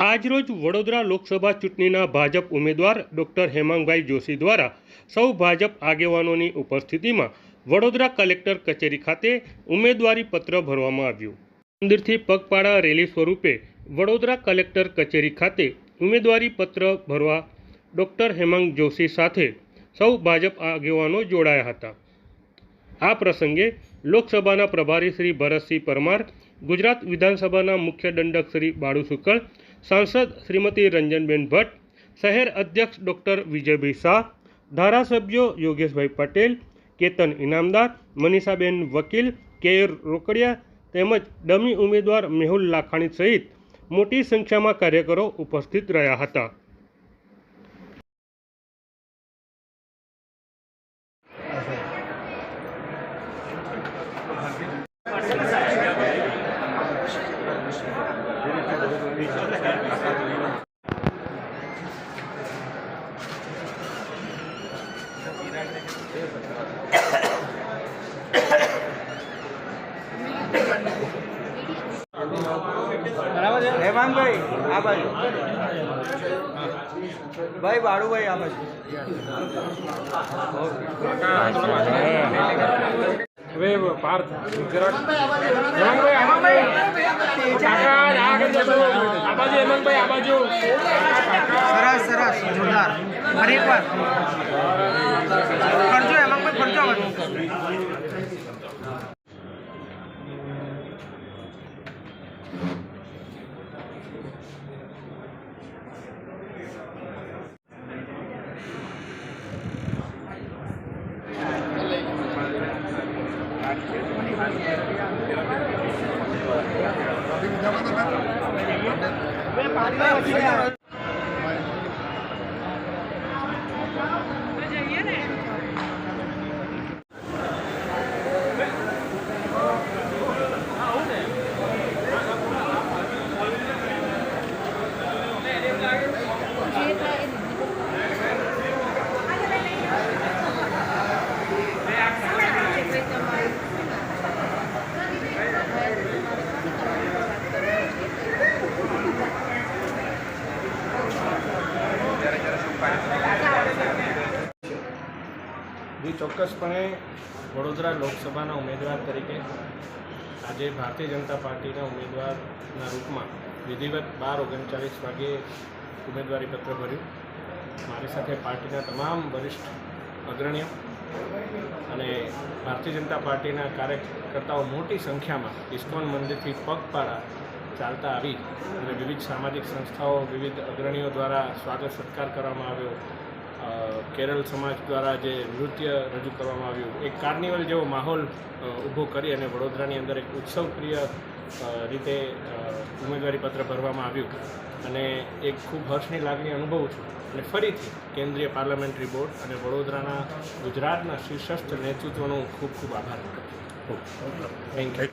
આજરોજ વડોદરા લોકસભા ચૂંટણીના ભાજપ ઉમેદવાર ડૉક્ટર હેમાંગભાઈ જોશી દ્વારા સૌ ભાજપ આગેવાનોની ઉપસ્થિતિમાં વડોદરા કલેક્ટર કચેરી ખાતે ઉમેદવારી પત્ર ભરવામાં આવ્યું. મંદિરથી પગપાળા રેલી સ્વરૂપે વડોદરા કલેક્ટર કચેરી ખાતે ઉમેદવારી પત્ર ભરવા ડૉક્ટર હેમાંગ જોશી સાથે સૌ ભાજપ આગેવાનો જોડાયા હતા. આ પ્રસંગે લોકસભાના પ્રભારી શ્રી ભરતસિંહ પરમાર, ગુજરાત વિધાનસભાના મુખ્ય દંડક શ્રી બાળુ શુકલ, સાંસદ શ્રીમતી રંજનબેન ભટ્ટ, શહેર અધ્યક્ષ ડૉક્ટર વિજયભાઈ શાહ, ધારાસભ્યો યોગેશભાઈ પટેલ, કેતન ઇનામદાર, મનીષાબેન વકીલ, કેયુર રોકડિયા તેમજ ડમી ઉમેદવાર મેહુલ લાખાણી સહિત મોટી સંખ્યામાં કાર્યકરો ઉપસ્થિત રહ્યા હતા. હેમાંગભાઈ આ બાજુ, ભાઈ બાળુભાઈ આ બાજુ. હવે પાર્થ ગુજરાત હેમાંગભાઈ આ બાજુ, હેમાંગભાઈ આ બાજુ. સરસ સરસ જોરદાર. ફરી એકવાર કરજો હેમાંગભાઈ, કરજો. ચોક્કસપણે વડોદરા લોકસભાના ઉમેદવાર તરીકે આજે ભારતીય જનતા પાર્ટીના ઉમેદવારના રૂપમાં વિધિવત 12:39 વાગ્યે ઉમેદવારી પત્ર ભર્યું. મારી સાથે પાર્ટીના તમામ વરિષ્ઠ અગ્રણીઓ અને ભારતીય જનતા પાર્ટીના કાર્યકર્તાઓ મોટી સંખ્યામાં ઇસ્કોન મંદિરથી પગપાળા ચાલતા આવી અને વિવિધ સામાજિક સંસ્થાઓ, વિવિધ અગ્રણીઓ દ્વારા સ્વાગત સત્કાર કરવામાં આવ્યો. કેરળ સમાજ દ્વારા જે નૃત્ય રજૂ કરવામાં આવ્યું, એક કાર્નિવલ જેવો માહોલ ઊભો કરી અને વડોદરાની અંદર એક ઉત્સવપ્રિય રીતે ઉમેદવારીપત્ર ભરવામાં આવ્યું અને એક ખૂબ હર્ષની લાગણી અનુભવું છું. અને ફરીથી કેન્દ્રીય પાર્લામેન્ટરી બોર્ડ અને વડોદરાના ગુજરાતના શીર્ષસ્થ નેતૃત્વનો ખૂબ ખૂબ આભાર. Thank you.